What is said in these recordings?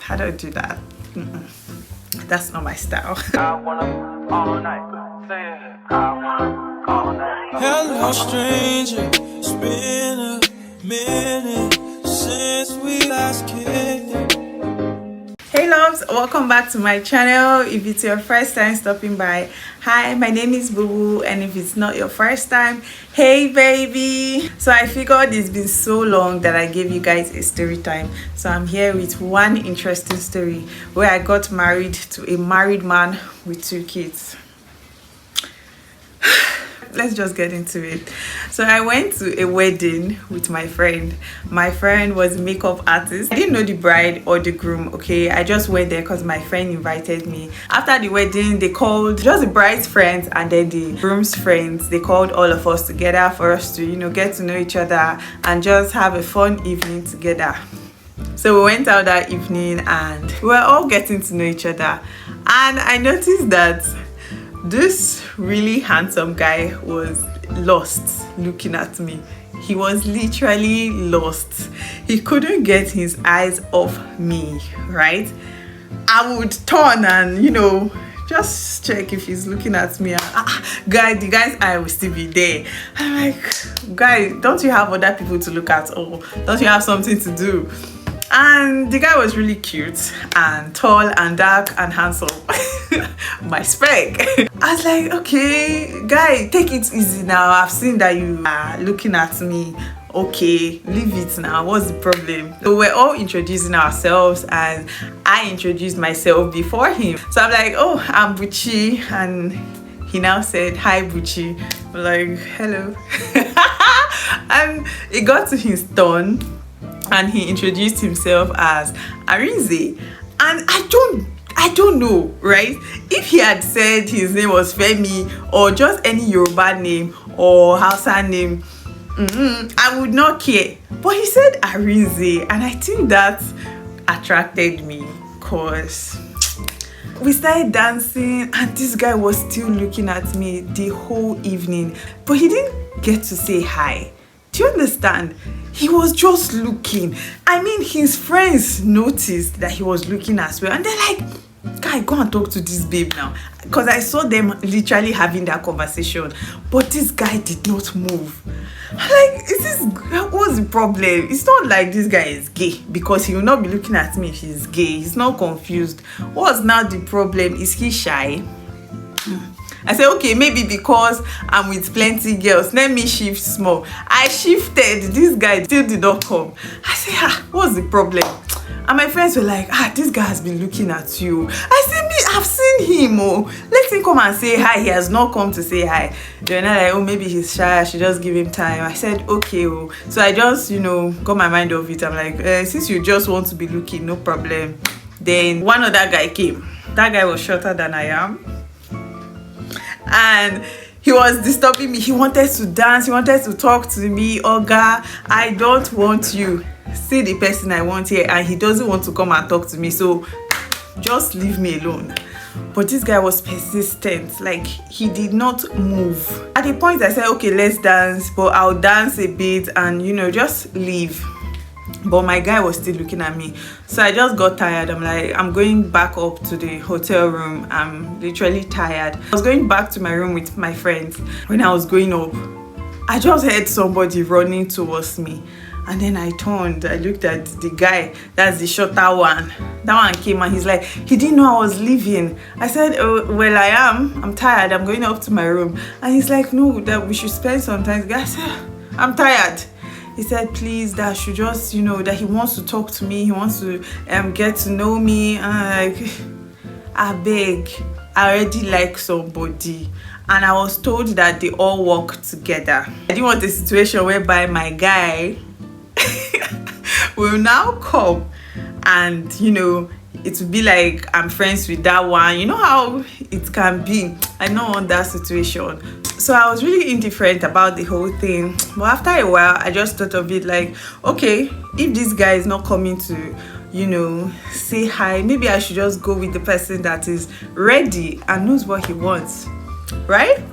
I don't do that. That's not my style. I wanna all night. Say it. I wanna all night. Hello, stranger. It's been a minute since we last kicked. Hey loves, welcome back to my channel. If it's your first time stopping by, hi, my name is Boo Boo, and if it's not your first time, hey baby. So I figured it's been so long that I gave you guys a story time, so I'm here with one interesting story where I got married to a married man with 2 kids. Let's just get into it. So I went to a wedding with my friend. My friend was a makeup artist. I didn't know the bride or the groom, okay? I just went there because my friend invited me. After the wedding, they called just the bride's friends and then the groom's friends. They called all of us together for us to, get to know each other and just have a fun evening together. So we went out that evening and we were all getting to know each other. And I noticed that this really handsome guy was lost looking at me. He was literally lost. He couldn't get his eyes off me, right? I would turn and, just check if he's looking at me. The guy's eye will still be there. I'm like, guy, don't you have other people to look at, or don't you have something to do? And the guy was really cute and tall and dark and handsome. My spec. I was like, okay, guy, take it easy now. I've seen that you are looking at me. Okay, leave it now. What's the problem? So we're all introducing ourselves and I introduced myself before him. So I'm like, oh, I'm Buchi. And he now said, hi, Buchi. I'm like, hello. And it got to his turn and he introduced himself as Arinze. And I don't know, right? If he had said his name was Femi or just any Yoruba name or Hausa name, I would not care. But he said Arinze, and I think that attracted me because we started dancing and this guy was still looking at me the whole evening, but he didn't get to say hi. Do you understand? He was just looking. I mean, his friends noticed that he was looking as well, and they're like, guy, go and talk to this babe now, because I saw them literally having that conversation, but this guy did not move. I'm like, what's the problem? It's not like this guy is gay, because he will not be looking at me if he's gay. He's not confused. What's now the problem? Is he shy? I said, okay, maybe because I'm with plenty girls, let me shift small. I shifted, this guy still did not come. I said, what's the problem? And my friends were like, this guy has been looking at you. I said, I've seen him, let him come and say hi. He has not come to say hi. They're not like, maybe he's shy, I should just give him time. I said, okay, So I just, got my mind off it. I'm like, since you just want to be looking, no problem. Then one other guy came. That guy was shorter than I am. And he was disturbing me. He wanted to dance. He wanted to talk to me. Oga, I don't want you. See the person I want here, and he doesn't want to come and talk to me. So just leave me alone. But this guy was persistent. Like, he did not move. At the point I said, okay, let's dance, but I'll dance a bit and just leave. But my guy was still looking at me. So I just got tired. I'm like, I'm going back up to the hotel room. I'm literally tired. I was going back to my room with my friends. When I was going up, I just heard somebody running towards me. And then I turned. I looked at the guy. That's the shorter one. That one came and he's like, he didn't know I was leaving. I said, oh, well, I am. I'm tired. I'm going up to my room. And he's like, no, that we should spend some time. I said, I'm tired. He said, please, that I should just, that he wants to talk to me. He wants to get to know me. And I'm like, I beg. I already like somebody. And I was told that they all work together. I didn't want a situation whereby my guy will now come and, it will be like I'm friends with that one. You know how it can be. I don't want that situation. So I was really indifferent about the whole thing. But after a while, I just thought of it like, okay, if this guy is not coming to, say hi, maybe I should just go with the person that is ready and knows what he wants, right?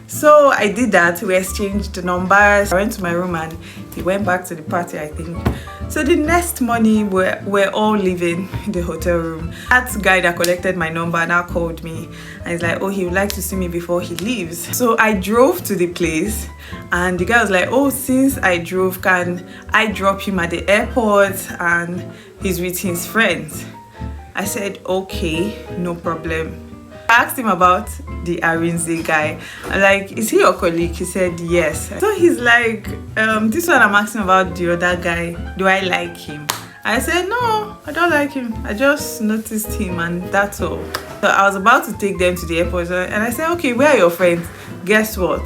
So I did that. We exchanged the numbers. I went to my room and he went back to the party, I think. So the next morning, we're all leaving the hotel room. That guy that collected my number now called me and he's like, oh, he would like to see me before he leaves. So I drove to the place and the guy was like, oh, since I drove, can I drop him at the airport and he's with his friends? I said, okay, no problem. I asked him about the Arinze guy. I'm like, is he your colleague? He said yes. So he's like, this one I'm asking about the other guy. Do I like him? I said, no, I don't like him. I just noticed him and that's all. So I was about to take them to the airport and I said, okay, where are your friends? Guess what?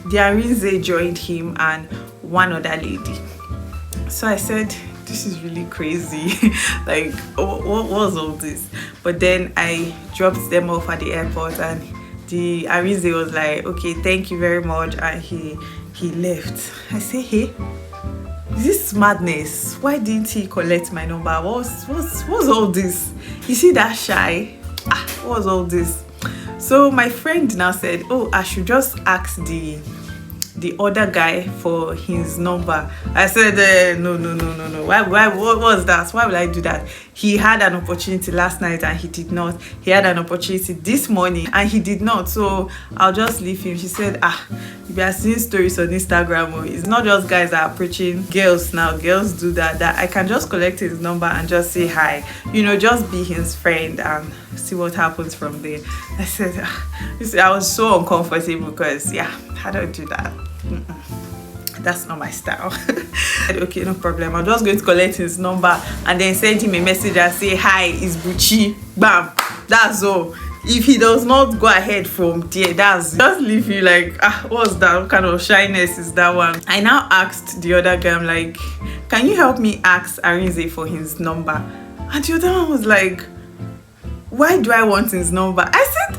The Arinze joined him and one other lady. So I said, this is really crazy. Like, what was all this? But then I dropped them off at the airport and the Arinze was like, okay, thank you very much, and he left. I say, hey, is this madness? Why didn't he collect my number? What's all this? Is he that shy? What's all this? So my friend now said, oh, I should just ask the other guy for his number. I said, no. Why? What was that? Why would I do that? He had an opportunity last night and he did not. He had an opportunity this morning and he did not. So I'll just leave him. She said, you are seeing stories on Instagram. It's not just guys that are approaching girls now. Girls do that I can just collect his number and just say hi. You know, just be his friend and see what happens from there. I said, I was so uncomfortable because, yeah, I don't do that. That's not my style. Okay, no problem. I'm just going to collect his number and then send him a message and say, hi, it's Buchi. Bam. That's all. If he does not go ahead from there, that's just leave you like, what's that? What kind of shyness is that one? I now asked the other guy, I'm like, can you help me ask Arinze for his number? And the other one was like, why do I want his number? I said,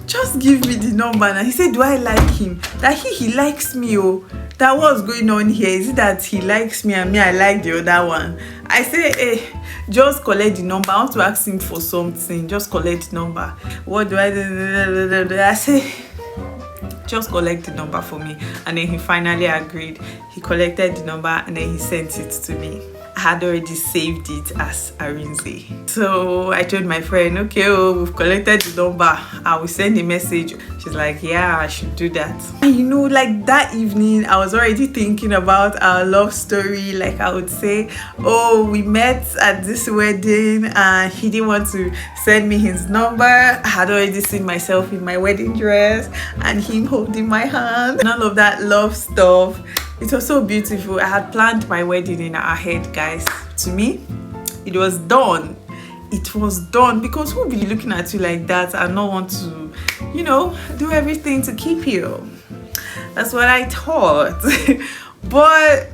just give me the number. And he said, do I like him? That he likes me. Oh, that what's going on here? Is it that he likes me and me I like the other one? I say, hey, just collect the number. I want to ask him for something. Just collect the number. What do I do? I say, just collect the number for me. And then he finally agreed. He collected the number and then he sent it to me. I had already saved it as Arinze. So I told my friend, okay, we've collected the number. I will send a message. She's like, yeah, I should do that. And you know, like that evening, I was already thinking about our love story. Like I would say, oh, we met at this wedding and he didn't want to send me his number. I had already seen myself in my wedding dress and him holding my hand and all of that love stuff. It was so beautiful. I had planned my wedding in our head, guys. To me, it was done. It was done because who will be looking at you like that and not want to, you know, do everything to keep you? That's what I thought. But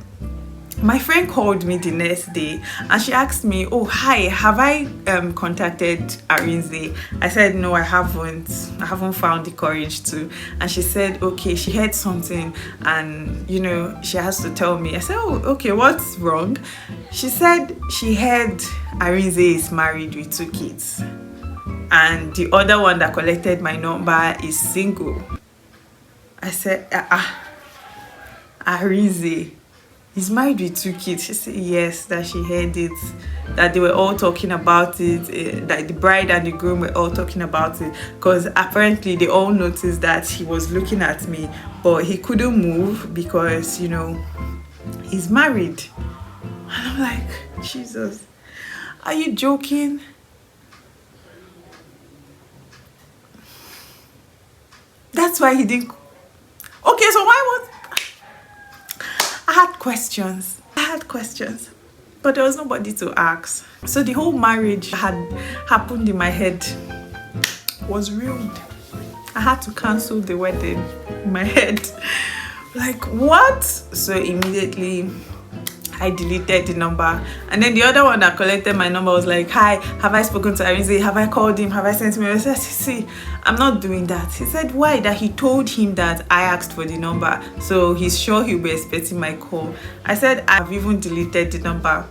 my friend called me the next day and she asked me, oh, hi, have I contacted Arinze? I said, no, I haven't found the courage to. And she said, okay, she heard something and, you know, she has to tell me. I said, oh, okay, what's wrong? She said she heard Arinze is married with 2 kids and the other one that collected my number is single. I said, Arinze, he's married with 2 kids. She said yes, that she heard it, that they were all talking about it, that the bride and the groom were all talking about it, because apparently they all noticed that he was looking at me, but he couldn't move because, you know, he's married. And I'm like, Jesus, are you joking? That's why he didn't. Okay, so why was I had questions, but there was nobody to ask. So the whole marriage had happened in my head was ruined. I had to cancel the wedding in my head. Like, what? So immediately I deleted the number, and then the other one that collected my number was like, hi, have I spoken to Arinze? Have I called him? Have I sent him a message? See, I'm not doing that. He said, why? That he told him that I asked for the number, so he's sure he'll be expecting my call. I said, I've even deleted the number,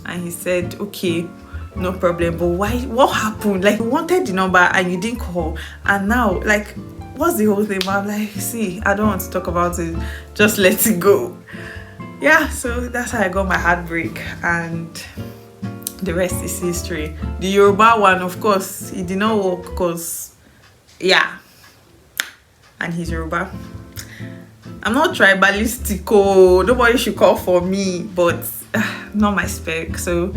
and he said, okay, no problem. But why? What happened? Like, you wanted the number and you didn't call, and now, like, what's the whole thing? But I'm like, see, I don't want to talk about it, just let it go. Yeah, so that's how I got my heartbreak, and the rest is history. The Yoruba one, of course, it did not work because, yeah, and he's Yoruba. I'm not tribalistic, oh, nobody should call for me, but not my spec. So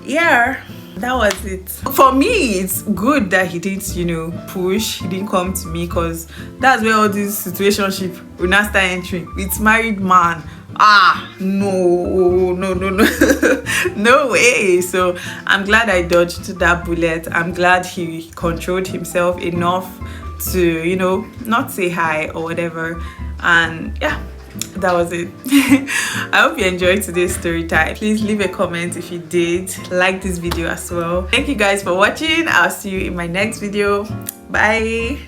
yeah, that was it. For me, it's good that he didn't, you know, push, he didn't come to me, because that's where all this situationship will not start entering. It's married man. No no way. So I'm glad I dodged that bullet. I'm glad he controlled himself enough to, you know, not say hi or whatever. And yeah, that was it. I hope you enjoyed today's story time. Please leave a comment if you did. Like this video as well. Thank you guys for watching. I'll see you in my next video. Bye.